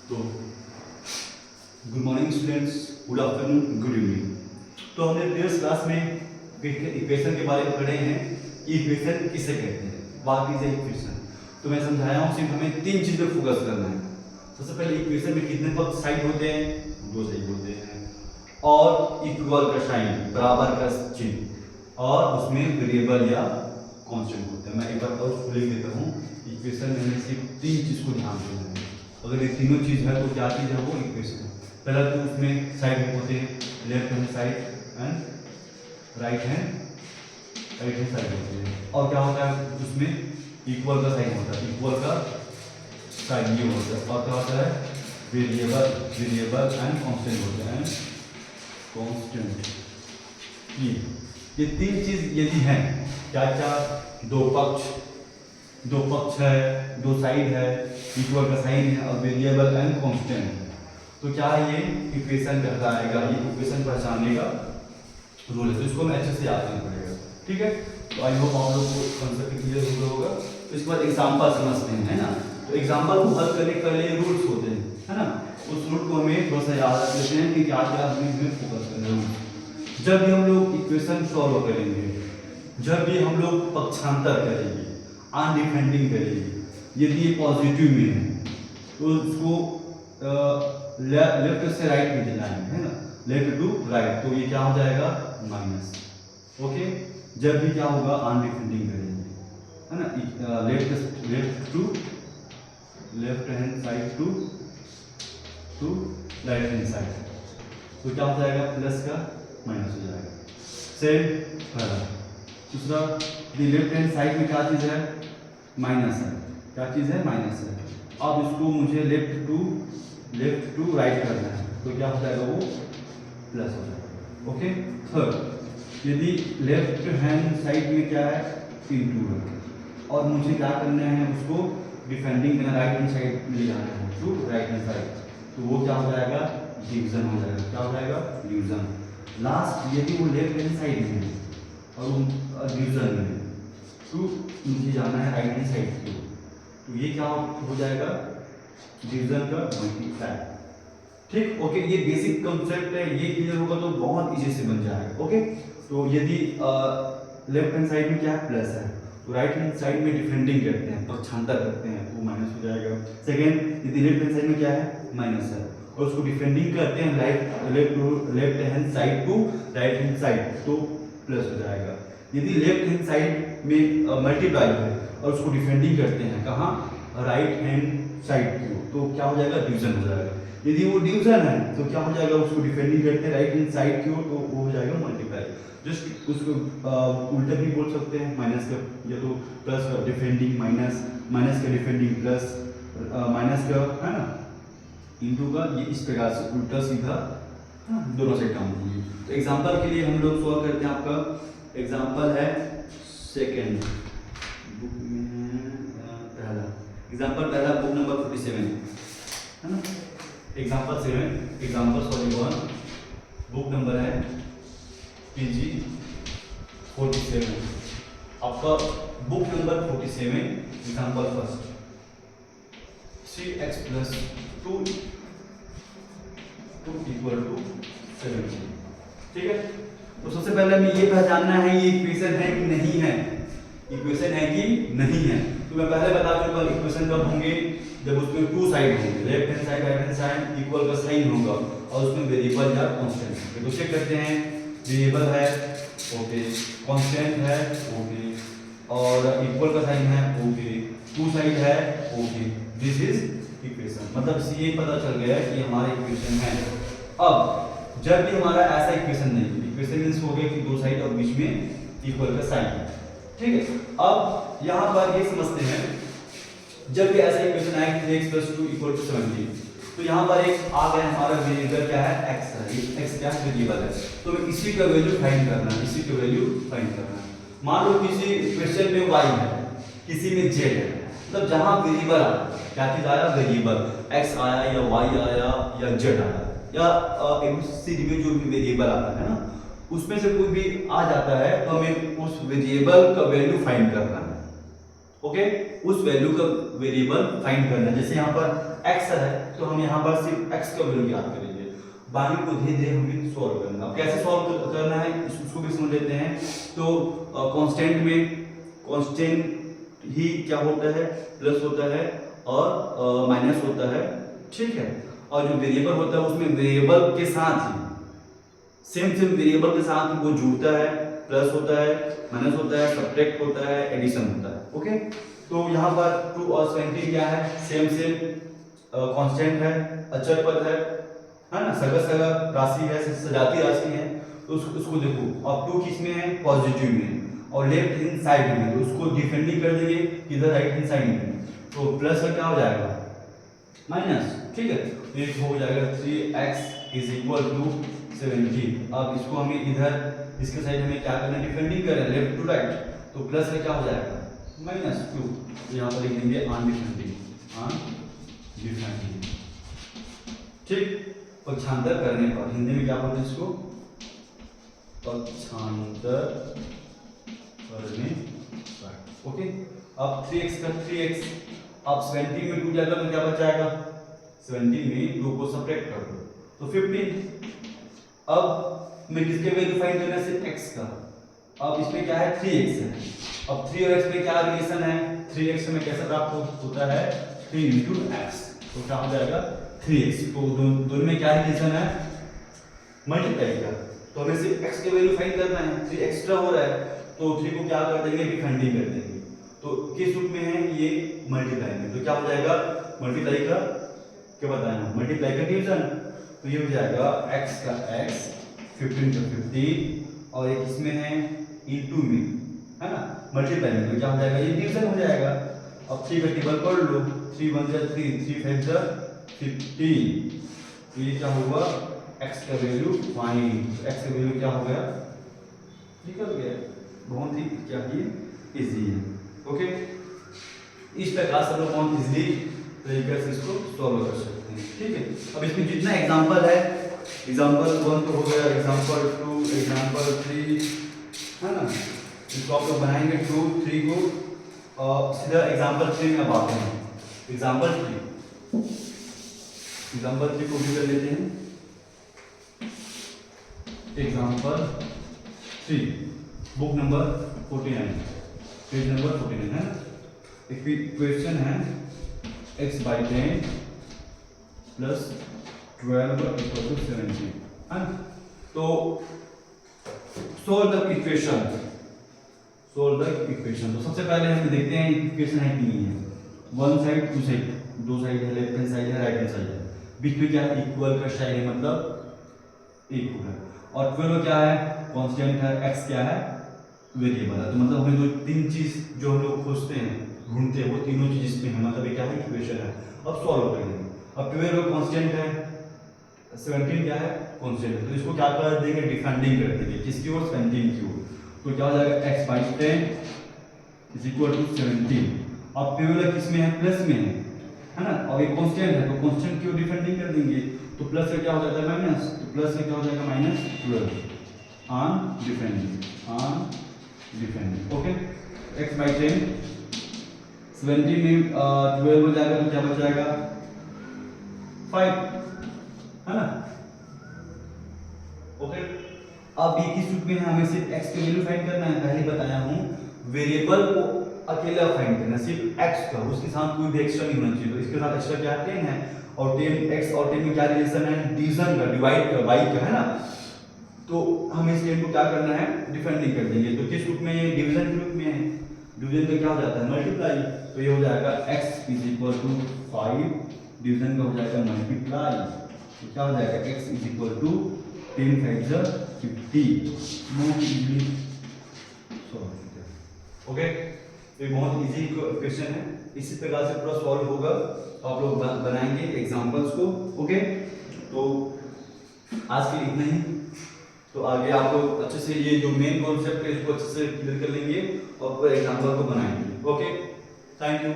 तो good morning students, good afternoon, good evening. तो हमने प्रीवियस क्लास में इक्वेशन के बारे में पढ़े हैं कि इक्वेशन किसे कहते हैं, व्हाट इज ए इक्वेशन। तो मैं समझाया हूँ, सिर्फ हमें तीन चीज पे फोकस करना है। सबसे पहले इक्वेशन में कितने पक्ष साइड होते हैं, दो साइड होते हैं, और इक्वल का साइन, बराबर का चिन्ह, और उसमें वेरिएबल या कांस्टेंट होता है। मैं एक बार और लिख देता हूँ, इक्वेशन में हमें सिर्फ तीन चीज को ध्यान देना है। अगर ये तीनों चीज है तो क्या चीज है, वो इक्वेशन है। पहला तो उसमें साइड होते हैं, left hand side and right hand side होते हैं। और क्या होता है उसमें, इक्वल का साइन होता है, इक्वल का साइन ये होता है। और क्या होता है, वेरिएबल एंड कांस्टेंट होते हैं, कांस्टेंट। ये तीन चीज यदि हैं, क्या क्या, दो पक्ष है, दो साइड है, इक्वल का साइन है और वेरिएबल एंड कांस्टेंट है, तो क्या ये इक्वेशन कहलाएगा। ये इक्वेशन पहचानने का रूल है, तो इसको हमें अच्छे से याद करना पड़ेगा। ठीक है, तो आई होप आप लोग को कंसेप्ट क्लियर हो गया होगा। तो इसके बाद एग्जांपल समझते हैं, है ना। तो एग्जांपल को हल करने के लिए रूल्स होते हैं, है ना। उस रूल को हमें थोड़ा सा याद रख लेते हैं कि क्या क्या हमें फोकस करना है। जब भी हम लोग इक्वेशन सॉल्व करेंगे, जब भी हम लोग पक्षांतर करेंगे, अनडिफेंडिंग करेंगे, यदि ये पॉजिटिव में है तो उसको लेफ्ट से राइट में चलाएंगे, है ना, लेफ्ट टू राइट, तो ये क्या हो जाएगा, माइनस। ओके, जब भी क्या होगा, अनडिफेंडिंग करेंगे, है ना, left hand side to right hand side, तो क्या हो जाएगा, प्लस का माइनस हो जाएगा। सेम पहला। दूसरा, लेफ्ट हैंड साइड में क्या चीज है, माइनस है, क्या चीज है, माइनस है। अब इसको मुझे लेफ्ट टू राइट करना है, तो क्या हो जाएगा, वो प्लस हो जाएगा। ओके। थर्ड, यदि लेफ्ट हैंड साइड में क्या है, इनटू है, और मुझे क्या करना है, उसको डिफेंडिंग करना, राइट हैंड साइड ले जाना है टू राइट हैंड साइड, तो वो क्या हो जाएगा, डिवीजन हो जाएगा। क्या हो जाएगा, डिवीजन। लास्ट, यदि वो लेफ्ट हैंड साइड में है और डिवीजन में, तो मुझे जाना है राइट हैंड साइड की, तो ये क्या हो जाएगा, डिवीजन का मल्टीप्लाई। ठीक, ओके। ये बेसिक कंसेप्ट है, ये क्लियर होगा तो बहुत इजी से बन जाएगा। ओके, तो यदि लेफ्ट हैंड साइड में क्या है, प्लस है, तो राइट हैंड साइड में डिफेंडिंग करते हैं, पक्षांतर करते हैं, तो माइनस हो जाएगा। सेकेंड, यदि लेफ्ट हैंड साइड में क्या है, माइनस है, और उसको डिफेंडिंग करते हैं left hand side to right hand side, तो प्लस हो जाएगा। यदि लेफ्ट हैंड साइड में मल्टीप्लाई है और उसको डिफेंडिंग करते हैं कहाँ, राइट हैंड साइड की, तो क्या हो जाएगा, डिवीजन हो जाएगा। यदि वो डिवीजन है तो क्या हो जाएगा, उसको डिफेंडिंग करते हैं राइट हैंड साइड की, तो वो हो जाएगा मल्टीप्लाई। जस्ट उसको उल्टा भी बोल सकते हैं, माइनस का या तो प्लस का डिफेंडिंग माइनस का डिफेंडिंग प्लस माइनस का, है ना, इनटू का, ये इस प्रकार से उल्टा सीधा, हाँ, दोनों साइड काम होंगे। तो एग्जांपल के लिए हम लोग सॉल्व करते हैं। आपका एग्जांपल है सेकंड बुक में, पहला बुक नंबर 47, है ना, example 7, example solve 1, book number है PG 47। आपका book number 47, example first, 3x + 2 = 17। ठीक है, तो सबसे पहले हमें ये पहचानना है ये इक्वेशन है कि नहीं है, इक्वेशन है कि नहीं है। तो मैं पहले बता चुका इक्वेशन कब होंगे, जब उसमें टू साइड होंगे, left hand side right hand side, equal का साइन होगा और उसमें वेरिएबल या कांस्टेंट होंगे। तो चेक करते हैं, वेरिएबल है, ओके, कांस्टेंट है, ओके, और इक्वल का साइन है, ओके, टू साइड है, ओके, दिस इज इक्वेशन। मतलब इससे ये पता चल गया कि हमारा इक्वेशन है। अब जब भी हमारा ऐसा इक्वेशन नहीं, इक्वेशन मींस हो गया कि दो साइड और बीच में इक्वल का साइन है। ठीक है, अब यहाँ पर ये समझते हैं, जब भी ऐसा इक्वेशन आए 3x + 2 = 17, तो यहाँ पर एक आ गया हमारा वेरिएबल क्या है, x है, x क्या है, वेरिएबल है, तो हमें इसी का वैल्यू फाइंड करना है, इसी का वैल्यू फाइंड करना है। मान लो किसी क्वेश्चन में y है, किसी में z है, मतलब जहां वेरिएबल आया, क्या चीज आया, वेरिएबल, x आया या y आया या z आया, या ABCD में जो भी वेरिएबल आता है ना, उसमें से कोई भी आ जाता है, तो हमें उस वेरिएबल का वैल्यू फाइंड करना है। ओके, उस वैल्यू का वेरिएबल फाइंड करना है। जैसे यहाँ पर x है तो हम यहाँ पर सिर्फ x का वैल्यू याद करेंगे, बाकी को धीरे धीरे हमें सॉल्व करना। अब कैसे सॉल्व करना है उसको भी समझ लेते हैं। तो कांस्टेंट में कांस्टेंट ही क्या होता है, प्लस होता है और माइनस होता है, ठीक है। और जो वेरिएबल होता है उसमें वेरिएबल के साथ ही सेम वेरिएबल के साथ वो जुड़ता है, प्लस होता है, माइनस होता है, सब्ट्रैक्ट होता है, एडिशन होता है। ओके, तो यहाँ पर 2 और 17 क्या है, सेम कांस्टेंट है, अचर पद है ना, सगा राशि है, सजाती राशि है। तो उसको देखो, अब 2 किस में है, पॉजिटिव में और लेफ्ट हैंड साइड में, तो उसको डिफरेंटली कर देंगे इधर राइट हैंड साइड में। तो प्लस का क्या हो जाएगा, माइनस, ठीक है। तो ये हो जाएगा 3x = 17। अब इसको हमें इधर इसके साइड हमें क्या करना है, डिफरेंटिंग कर रहे हैं लेफ्ट टू राइट, तो प्लस का क्या हो जाएगा, -2। तो यहाँ पर लिख देंगे अनडिफरेंटिंग, ठीक। पक्षांतर करने पर हिंदी में क्या बोलते हैं इसको, पक्षांतर करने पर। ओके, अब 3x का 3x, अब 17 में 2 जाएगा तो क्या बच जाएगा, 17 में 2 को सब्ट्रैक्ट कर दो तो 15। अब मैं किसके वैल्यू फाइंड करना है, सिर्फ x का। अब इसमें क्या है, 3x है। अब 3 और x में क्या रिलेशन है, 3x में कैसे प्राप्त होता है, 3 × x, तो क्या हो जाएगा 3x। तो दोनों में क्या रिलेशन है, मल्टीप्लाई का। तो हमें सिर्फ x के वैल्यू फाइंड करना है, 3 एक्स्ट्रा हो रहा है तो 3 को क्या कर देंगे, डिफरेंटिंग कर देंगे। तो किस रूप में है, ये मल्टीप्लाई में, तो क्या हो जाएगा, मल्टीप्लाई का क्या बताया, मल्टीप्लाई का डिवीजन। तो ये हो जाएगा x का x, 15 का 15, और एक इसमें है इनटू में, है ना, मल्टीप्लाई में, तो क्या हो जाएगा, ये डिवीजन हो जाएगा। अब 3 का टेबल पढ़ लो, 3 × 1 = 3, 3 × 5 = 15। तो ये क्या होगा, x का वैल्यू फाइंड, x का वैल्यू क्या हो गया, निकल गया। बहुत ही क्या है, इजी है। ओके, इस प्रकार से लोग बहुत इजीली तरीके से इसको सॉल्व कर सकते हैं, ठीक है। अब इसमें जितना एग्जांपल है, एग्जांपल 1 तो हो गया, एग्जांपल 2, एग्जांपल 3, है ना, इसको आप लोग बनाएंगे 2, 3 को। सीधा एग्जांपल 3 में अब आते हैं, एग्जांपल 3 को भी कर लेते हैं। Example 3, book number 49, page number 49 है। एक क्वेश्चन है x/10 + 12 = 17, है। तो सोल्व द इक्वेशन, तो सबसे पहले हम देखते हैं इक्वेशन है कि नहीं है। 1 साइड 2 साइड, 2 साइड है, लेफ्ट हैंड साइड है, राइट हैंड साइड है, बीच में क्या है, इक्वल का साइन है, मतलब इक्वल है। और 12 क्या है, कांस्टेंट है, x क्या है, वेरिएबल है। तो मतलब हमें 2-3 चीज जो हम लोग खोजते हैं, ढूंढते हैं, वो तीनों चीज इसमें है, मतलब ये क्या है, इक्वेशन है। अब सॉल्व करेंगे। अब 12 कांस्टेंट है, 17 क्या है, कांस्टेंट है, तो इसको क्या कर देंगे, डिफरेंटिंग कर देंगे, किसकी ओर, 17 की ओर। तो क्या हो जाएगा, x/10 = 17। अब 12 किस में है, प्लस में है ना, और ये कांस्टेंट है तो कांस्टेंट की ओर डिफरेंटिंग कर देंगे, तो प्लस से क्या हो जाता है, माइनस, तो प्लस से क्या हो जाएगा, -12 ऑन डिफरेंटिंग। ओके, x/10, 17 में 12 हो जाएगा तो क्या बच जाएगा, 5, है ना। ओके, अब ये किस रूप में है, हमें सिर्फ x की वैल्यू फाइंड करना है। पहले बताया हूं, वेरिएबल को अकेला फाइंड करना, सिर्फ x का, उसके साथ कोई भी एक्स्ट्रा नहीं होना चाहिए। तो इसके साथ एक्स्ट्रा क्या 10 है, और 10x और 10 में क्या रिलेशन है, डिवीजन का, डिवाइड का, बाई का, है ना। तो हम इस 10 को क्या करना है, डिफरेंटिंग कर देंगे। तो किस रूप में, ये डिवीजन के रूप में है, डिवीजन का क्या हो जाता है, मल्टीप्लाई। तो ये हो जाएगा x = 5, डिवीजन का हो जाएगा मल्टीप्लाई, तो क्या हो जाएगा, x = 10 × 5 = 50। Most easily solve. Okay, ये बहुत इजी क्वेश्चन है, इसी प्रकार से पूरा सॉल्व होगा। आप लोग बनाएंगे एग्जांपल्स को। ओके, तो आज के लिए इतना ही। तो आगे आप लोग अच्छे से ये जो मेन कॉन्सेप्ट है इसको अच्छे से क्लियर कर लेंगे और पूरा एग्जांपल को बनाएंगे। Okay, thank you.